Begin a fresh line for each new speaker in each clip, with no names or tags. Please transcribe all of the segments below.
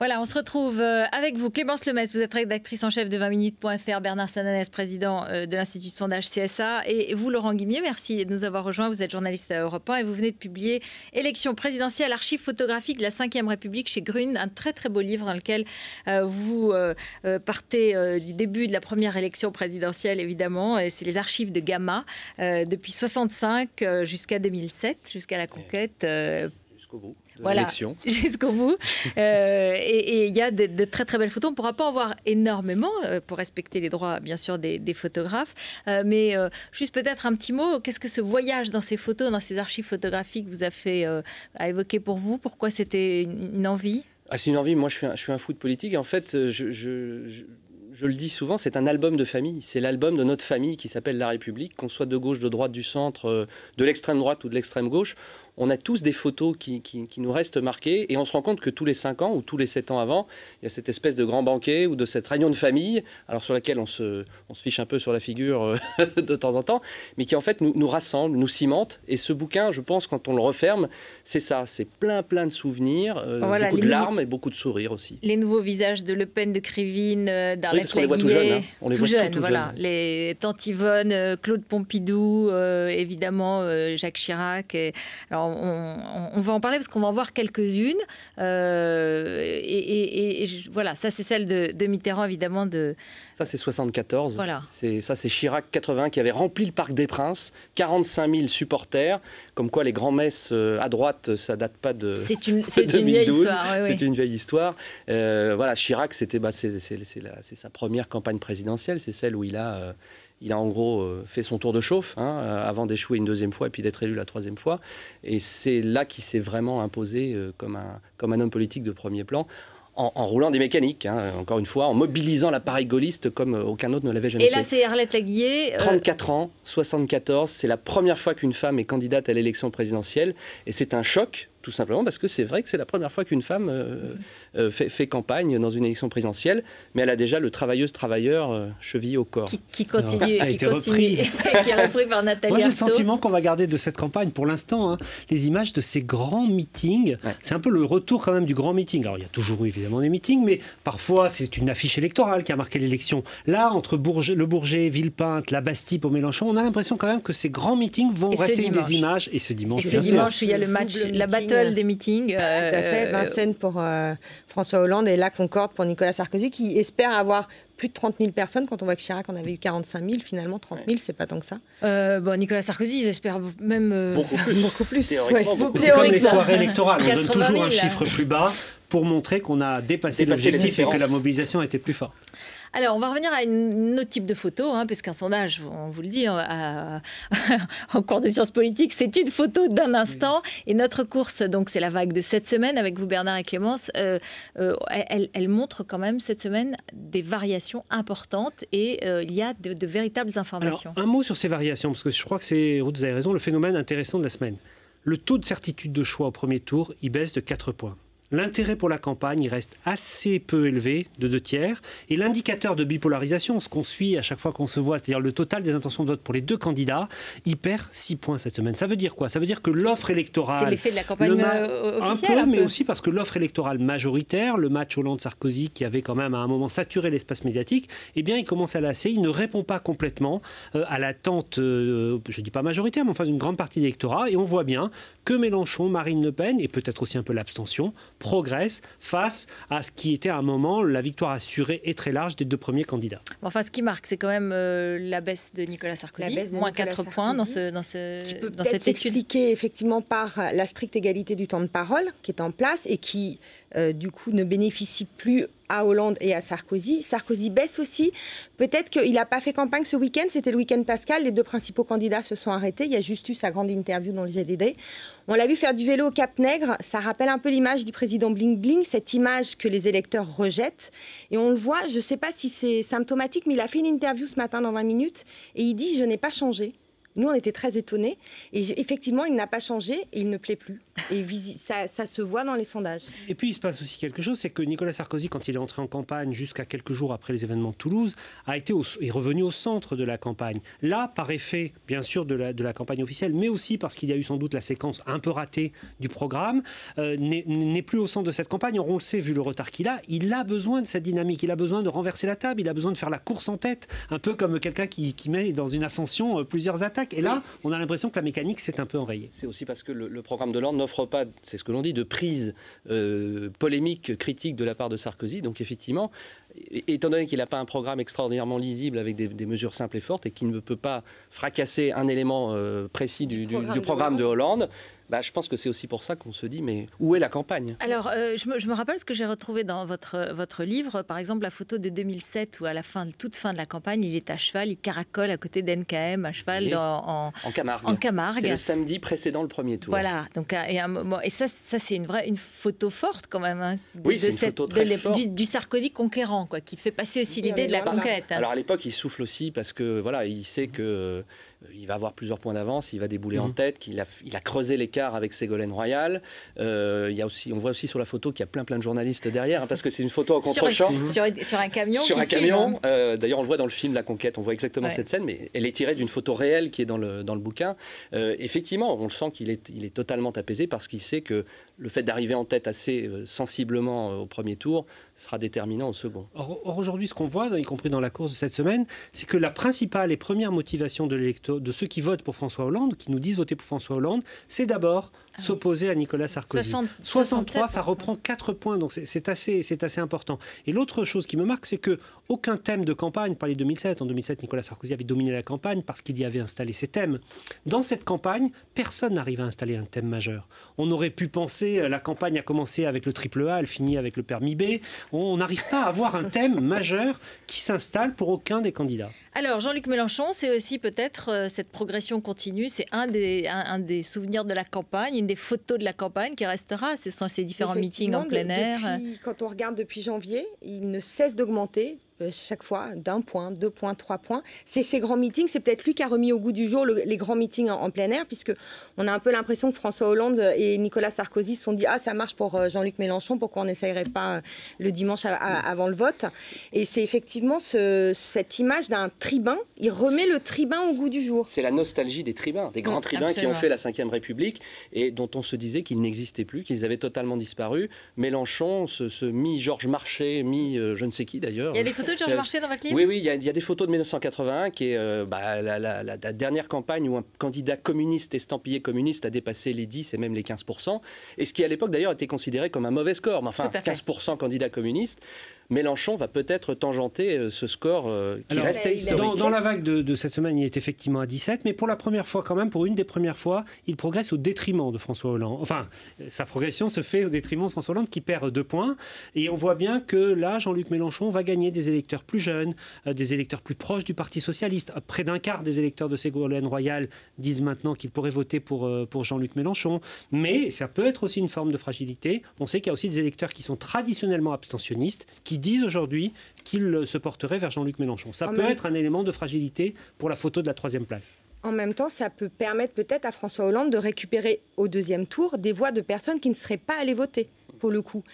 Voilà, on se retrouve avec vous, Clémence Lemaitre, vous êtes rédactrice en chef de 20minutes.fr, Bernard Sananès, président de l'Institut de sondage CSA, et vous, Laurent Guimier, merci de nous avoir rejoints. Vous êtes journaliste à Europe 1 et vous venez de publier Élection présidentielle, archives photographiques de la Ve République chez Grune, un très très beau livre dans lequel vous partez du début de la première élection présidentielle, évidemment, et c'est les archives de Gamma, depuis 65 jusqu'à 2007, jusqu'à la conquête.
Jusqu'au bout.
Voilà, jusqu'au bout. Et il y a de très très belles photos. On ne pourra pas en voir énormément pour respecter les droits, bien sûr, des photographes. Mais juste peut-être un petit mot. Qu'est-ce que ce voyage dans ces photos, dans ces archives photographiques vous a fait à évoquer pour vous? Pourquoi c'était une envie?
C'est une envie. Moi, je suis un fou de politique. En fait, je le dis souvent, c'est un album de famille. C'est l'album de notre famille qui s'appelle La République. Qu'on soit de gauche, de droite, du centre, de l'extrême droite ou de l'extrême gauche, on a tous des photos qui nous restent marquées. Et on se rend compte que tous les 5 ans ou tous les 7 ans avant, il y a cette espèce de grand banquet ou de cette réunion de famille, alors sur laquelle on se fiche un peu sur la figure de temps en temps, mais qui en fait nous rassemble, nous cimente. Et ce bouquin, je pense, quand on le referme, c'est ça. C'est plein de souvenirs, voilà, beaucoup de larmes et beaucoup de sourires aussi.
Les nouveaux visages de Le Pen, de Krivine, d'Arlette
on les voit tout jeunes. Hein.
On les voit tout voilà. Jeunes. Les Tante Yvonne, Claude Pompidou, évidemment Jacques Chirac. Alors on va en parler parce qu'on va en voir quelques-unes. Voilà, ça c'est celle de Mitterrand, évidemment.
Ça c'est 74.
Voilà.
Ça c'est Chirac 80 qui avait rempli le Parc des Princes, 45 000 supporters. Comme quoi les grands-messes à droite, ça date pas de 2012.
C'est une vieille histoire. Oui,
c'est une vieille histoire. Voilà, Chirac, c'était c'est sa première campagne présidentielle. C'est celle où il a en gros fait son tour de chauffe avant d'échouer une deuxième fois et puis d'être élu la troisième fois. Et c'est là qu'il s'est vraiment imposé comme un homme politique de premier plan. En roulant des mécaniques, encore une fois, en mobilisant l'appareil gaulliste comme aucun autre ne l'avait jamais fait.
Et là, c'est Arlette Laguiller.
34 ans, 74, c'est la première fois qu'une femme est candidate à l'élection présidentielle. Et c'est un choc, tout simplement, parce que c'est vrai que c'est la première fois qu'une femme fait campagne dans une élection présidentielle. Mais elle a déjà le travailleuse-travailleur chevillé au corps.
Qui continue.
Qui a été repris.
Qui est repris par Nathalie
Moi, j'ai le
Arthaud.
sentiment qu'on va garder de cette campagne, pour l'instant, les images de ces grands meetings. Ouais. C'est un peu le retour quand même du grand meeting. Alors, il y a toujours eu évidemment des meetings, mais parfois, c'est une affiche électorale qui a marqué l'élection. Là, entre le Bourget, Villepinte, la Bastille pour Mélenchon, on a l'impression quand même que ces grands meetings vont rester une des images. Et ce dimanche,
il y a le match, la battle des meetings.
Tout à fait. Vincennes pour François Hollande et la Concorde pour Nicolas Sarkozy, qui espère avoir plus de 30 000 personnes, quand on voit que Chirac en avait eu 45 000, finalement 30 000, c'est pas tant que ça.
Nicolas Sarkozy, ils espèrent même
beaucoup plus.
C'est comme les soirées électorales, on donne toujours un chiffre plus bas pour montrer qu'on a dépassé l'objectif et que la mobilisation était plus forte.
Alors, on va revenir à un autre type de photo, parce qu'un sondage, on vous le dit, en cours de sciences politiques, c'est une photo d'un instant. Et notre course, donc, c'est la vague de cette semaine, avec vous, Bernard et Clémence. Elle montre quand même, cette semaine, des variations importantes et il y a de véritables informations.
Alors, un mot sur ces variations, parce que je crois que c'est, vous avez raison, le phénomène intéressant de la semaine. Le taux de certitude de choix au premier tour, il baisse de 4 points. L'intérêt pour la campagne, il reste assez peu élevé, de 2 tiers. Et l'indicateur de bipolarisation, ce qu'on suit à chaque fois qu'on se voit, c'est-à-dire le total des intentions de vote pour les 2 candidats, il perd 6 points cette semaine. Ça veut dire quoi? Ça veut dire que l'offre électorale...
C'est l'effet de la campagne officielle,
un peu, mais aussi parce que l'offre électorale majoritaire, le match Hollande-Sarkozy, qui avait quand même à un moment saturé l'espace médiatique, eh bien, il commence à lasser. Il ne répond pas complètement à l'attente, je ne dis pas majoritaire, mais enfin d'une grande partie de l'électorat. Et on voit bien que Mélenchon, Marine Le Pen, et peut-être aussi un peu l'abstention, progresse face à ce qui était à un moment la victoire assurée et très large des 2 premiers candidats.
Enfin, ce qui marque, c'est quand même la baisse de Nicolas Sarkozy, moins 4 points dans cette étude.
S'expliquer effectivement par la stricte égalité du temps de parole qui est en place et qui, du coup, ne bénéficie plus à Hollande et à Sarkozy. Sarkozy baisse aussi. Peut-être qu'il n'a pas fait campagne ce week-end. C'était le week-end pascal. Les 2 principaux candidats se sont arrêtés. Il y a juste eu sa grande interview dans le GDD. On l'a vu faire du vélo au Cap-Nègre. Ça rappelle un peu l'image du président bling-bling, cette image que les électeurs rejettent. Et on le voit, je ne sais pas si c'est symptomatique, mais il a fait une interview ce matin dans 20 minutes et il dit « Je n'ai pas changé ». Nous, on était très étonnés. Et effectivement, il n'a pas changé et il ne plaît plus. Et ça se voit dans les sondages.
Et puis, il se passe aussi quelque chose, c'est que Nicolas Sarkozy, quand il est entré en campagne jusqu'à quelques jours après les événements de Toulouse, est revenu au centre de la campagne. Là, par effet, bien sûr, de la campagne officielle, mais aussi parce qu'il y a eu sans doute la séquence un peu ratée du programme, n'est plus au centre de cette campagne. On le sait, vu le retard qu'il a, il a besoin de cette dynamique, il a besoin de renverser la table, il a besoin de faire la course en tête, un peu comme quelqu'un qui met dans une ascension plusieurs attaques. Et là, on a l'impression que la mécanique s'est un peu enrayée.
C'est aussi parce que le programme de Hollande n'offre pas, c'est ce que l'on dit, de prise polémique, critique de la part de Sarkozy. Donc effectivement, étant donné qu'il n'a pas un programme extraordinairement lisible avec des mesures simples et fortes et qu'il ne peut pas fracasser un élément précis du programme de Hollande, je pense que c'est aussi pour ça qu'on se dit, mais où est la campagne?
Alors, je me rappelle ce que j'ai retrouvé dans votre livre, par exemple la photo de 2007 où à la toute fin de la campagne, il est à cheval, il caracole à côté d'NKM, à cheval en Camargue.
C'est le samedi précédent le premier tour.
Voilà, donc, et ça c'est une photo forte quand même, hein, du Sarkozy conquérant, quoi, qui fait passer aussi l'idée de la conquête. Hein.
Alors à l'époque, il souffle aussi parce que voilà, il sait que il va avoir plusieurs points d'avance, il va débouler en tête, qu'il a creusé l'écart avec Ségolène Royal. Il y a aussi, on voit aussi sur la photo qu'il y a plein de journalistes derrière, hein, parce que c'est une photo en contre-champ.
Sur un camion.
Sur un camion. D'ailleurs, on le voit dans le film La Conquête, on voit exactement cette scène, mais elle est tirée d'une photo réelle qui est dans le bouquin. Effectivement, on le sent qu'il est totalement apaisé parce qu'il sait que le fait d'arriver en tête assez sensiblement au premier tour sera déterminant au second.
Or aujourd'hui, ce qu'on voit, y compris dans la course de cette semaine, c'est que la principale et première motivation de ceux qui votent pour François Hollande, qui nous disent voter pour François Hollande, c'est d'abord s'opposer à Nicolas Sarkozy. 63, ça reprend 4 points, donc c'est assez important. Et l'autre chose qui me marque, c'est que aucun thème de campagne, par les 2007, en 2007, Nicolas Sarkozy avait dominé la campagne parce qu'il y avait installé ses thèmes. Dans cette campagne, personne n'arrive à installer un thème majeur. On aurait pu penser, la campagne a commencé avec le triple A, elle finit avec le permis B. On n'arrive pas à avoir un thème majeur qui s'installe pour aucun des candidats.
Alors, Jean-Luc Mélenchon, c'est aussi peut-être cette progression continue, c'est un des souvenirs de la campagne, une des photos de la campagne qui restera, ce sont ces différents meetings en plein air.
Quand on regarde depuis janvier, il ne cesse d'augmenter. Chaque fois, d'1 point, 2 points, 3 points. C'est ces grands meetings, c'est peut-être lui qui a remis au goût du jour les grands meetings en plein air, puisqu'on a un peu l'impression que François Hollande et Nicolas Sarkozy se sont dit « Ah, ça marche pour Jean-Luc Mélenchon, pourquoi on n'essayerait pas le dimanche avant le vote ?» Et c'est effectivement cette image d'un tribun, il remet le tribun au goût du jour.
C'est la nostalgie des tribuns, des grands tribuns qui ont fait la Ve République et dont on se disait qu'ils n'existaient plus, qu'ils avaient totalement disparu. Mélenchon, ce mi-Georges Marchais, je ne sais qui d'ailleurs.
Il y a des photos de Georges Marchais dans votre livre?
Oui, il y a des photos de 1981 qui est la dernière campagne où un candidat communiste estampillé communiste a dépassé les 10 et même les 15%. Et ce qui à l'époque d'ailleurs était considéré comme un mauvais score. Mais enfin, 15% candidat communiste. Mélenchon va peut-être tangenter ce score qui restait historique.
Dans la vague de cette semaine, il est effectivement à 17, mais pour la première fois quand même, pour une des premières fois, il progresse au détriment de François Hollande. Enfin, sa progression se fait au détriment de François Hollande qui perd 2 points. Et on voit bien que là, Jean-Luc Mélenchon va gagner des électeurs plus jeunes, des électeurs plus proches du Parti Socialiste. Près d'un quart des électeurs de Ségolène Royal disent maintenant qu'ils pourraient voter pour Jean-Luc Mélenchon. Mais ça peut être aussi une forme de fragilité. On sait qu'il y a aussi des électeurs qui sont traditionnellement abstentionnistes, qui disent aujourd'hui qu'ils se porteraient vers Jean-Luc Mélenchon. Ça peut être un élément de fragilité pour la photo de la 3e place.
En même temps, ça peut permettre peut-être à François Hollande de récupérer au 2e tour des voix de personnes qui ne seraient pas allées voter. Pour le coup,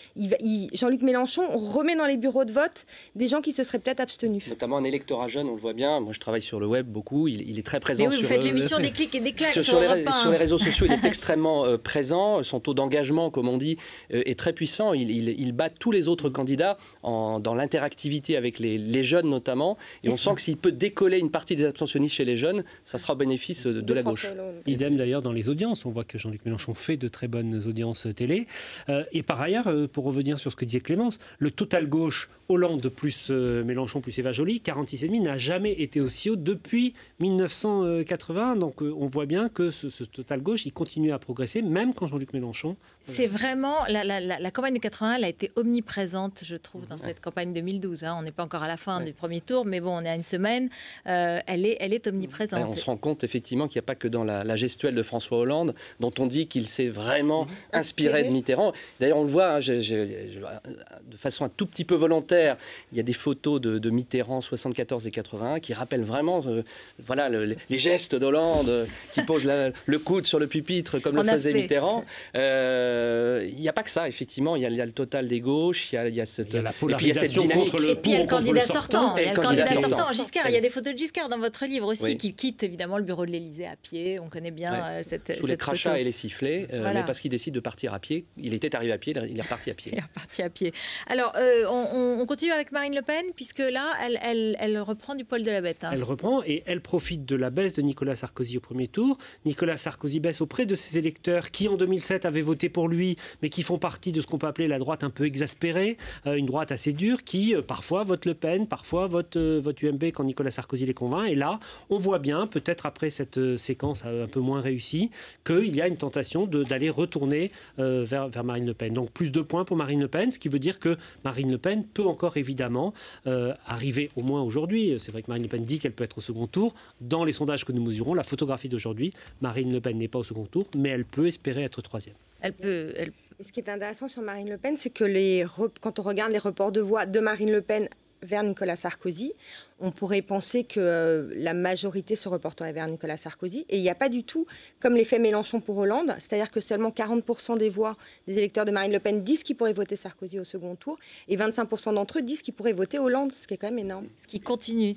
Jean-Luc Mélenchon remet dans les bureaux de vote des gens qui se seraient peut-être abstenus.
Notamment un électorat jeune, on le voit bien. Moi, je travaille sur le web beaucoup. Il est très présent.
Mais oui, vous faites l'émission des clics et des claques
sur les réseaux sociaux. Il est extrêmement présent. Son taux d'engagement, comme on dit, est très puissant. Il bat tous les autres candidats dans l'interactivité avec les jeunes notamment. Et on sent que s'il peut décoller une partie des abstentionnistes chez les jeunes, ça sera au bénéfice de la gauche.
Idem d'ailleurs dans les audiences. On voit que Jean-Luc Mélenchon fait de très bonnes audiences télé. Et par ailleurs, pour revenir sur ce que disait Clémence, le total gauche Hollande plus Mélenchon plus Eva Joly, 46,5 n'a jamais été aussi haut depuis 1980. Donc on voit bien que ce total gauche, il continue à progresser, même quand Jean-Luc Mélenchon...
C'est vraiment... La campagne de 81, elle a été omniprésente, je trouve, dans cette campagne 2012. Hein. On n'est pas encore à la fin du premier tour, mais bon, on est à une semaine. Elle est omniprésente.
On se rend compte effectivement qu'il n'y a pas que dans la gestuelle de François Hollande, dont on dit qu'il s'est vraiment inspiré de Mitterrand. D'ailleurs, on le voit, hein, de façon un tout petit peu volontaire, il y a des photos de Mitterrand 74 et 81 qui rappellent vraiment voilà, les gestes d'Hollande qui pose le coude sur le pupitre comme le faisait Mitterrand. Il n'y a pas que ça, effectivement. Il y a le total des gauches, il y a cette dynamique.
Et puis il y a le candidat sortant. Il y a le candidat sortant, Giscard.
Oui.
Il y a des photos de Giscard dans votre livre aussi,
oui.
qui quitte évidemment le bureau de l'Élysée à pied. On connaît bien cette
sous les crachats
photo.
et les sifflets,
Voilà.
mais parce qu'il décide de partir à pied. Il était arrivé à pied, il est reparti à pied.
Il est reparti à pied. Alors, on continue avec Marine Le Pen, puisque là, elle reprend du poil de la bête. Hein.
Elle reprend et elle profite de la baisse de Nicolas Sarkozy au premier tour. Nicolas Sarkozy baisse auprès de ses électeurs qui, en 2007, avaient voté pour lui, mais qui font partie de ce qu'on peut appeler la droite un peu exaspérée, une droite assez dure, qui parfois vote Le Pen, parfois vote UMP quand Nicolas Sarkozy les convainc. Et là, on voit bien, peut-être après cette séquence un peu moins réussie, qu'il y a une tentation d'aller retourner vers Marine Le Pen. Donc plus 2 points pour Marine Le Pen, ce qui veut dire que Marine Le Pen peut encore évidemment arriver au moins aujourd'hui. C'est vrai que Marine Le Pen dit qu'elle peut être au second tour. Dans les sondages que nous mesurons, la photographie d'aujourd'hui, Marine Le Pen n'est pas au second tour, mais elle peut espérer être 3e.
Elle peut.
Ce qui est intéressant sur Marine Le Pen, c'est que quand on regarde les reports de voix de Marine Le Pen vers Nicolas Sarkozy, on pourrait penser que la majorité se reporterait vers Nicolas Sarkozy. Et il n'y a pas du tout comme l'effet Mélenchon pour Hollande, c'est-à-dire que seulement 40% des voix des électeurs de Marine Le Pen disent qu'ils pourraient voter Sarkozy au second tour, et 25% d'entre eux disent qu'ils pourraient voter Hollande, ce qui est quand même énorme.
Ce qui continue,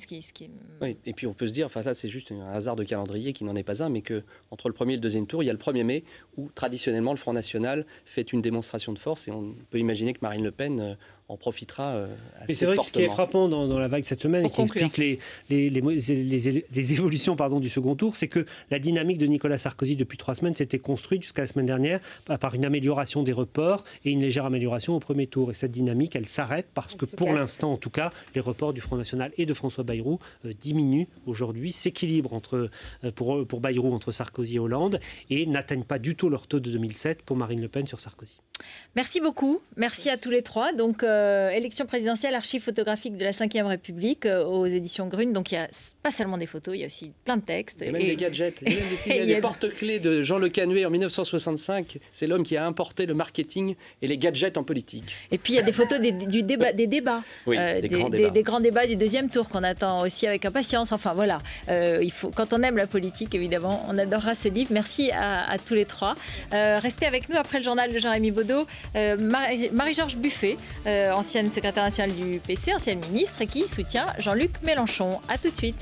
Oui, et puis on peut se dire, enfin là c'est juste un hasard de calendrier qui n'en est pas un, mais qu'entre le premier et le deuxième tour, il y a le 1er mai, où traditionnellement le Front National fait une démonstration de force, et on peut imaginer que Marine Le Pen en profitera assez fortement.
Mais c'est vrai que ce qui est frappant dans la vague cette semaine et qui explique les évolutions du second tour, c'est que la dynamique de Nicolas Sarkozy depuis 3 semaines s'était construite jusqu'à la semaine dernière par une amélioration des reports et une légère amélioration au premier tour. Et cette dynamique, elle s'arrête parce que pour l'instant, en tout cas, les reports du Front National et de François Bayrou diminuent aujourd'hui, s'équilibrent pour Bayrou entre Sarkozy et Hollande et n'atteignent pas du tout leur taux de 2007 pour Marine Le Pen sur Sarkozy.
Merci beaucoup. Merci à tous les trois. Donc, élection présidentielle, archives photographiques de la Ve République aux éditions Grune. Donc, il n'y a pas seulement des photos, il y a aussi plein de textes.
Il y a même des gadgets. Il y a des porte-clés de Jean Le Canuet en 1965. C'est l'homme qui a importé le marketing et les gadgets en politique.
Et puis, il y a des photos des débats.
Oui,
des grands débats du deuxième tour qu'on attend aussi avec impatience. Enfin, voilà. Quand on aime la politique, évidemment, on adorera ce livre. Merci à tous les trois. Restez avec nous après le journal de Jean-Rémy Baudot. Marie-Georges Buffet, ancienne secrétaire nationale du PC, ancienne ministre, et qui soutient Jean-Luc Mélenchon. À tout de suite.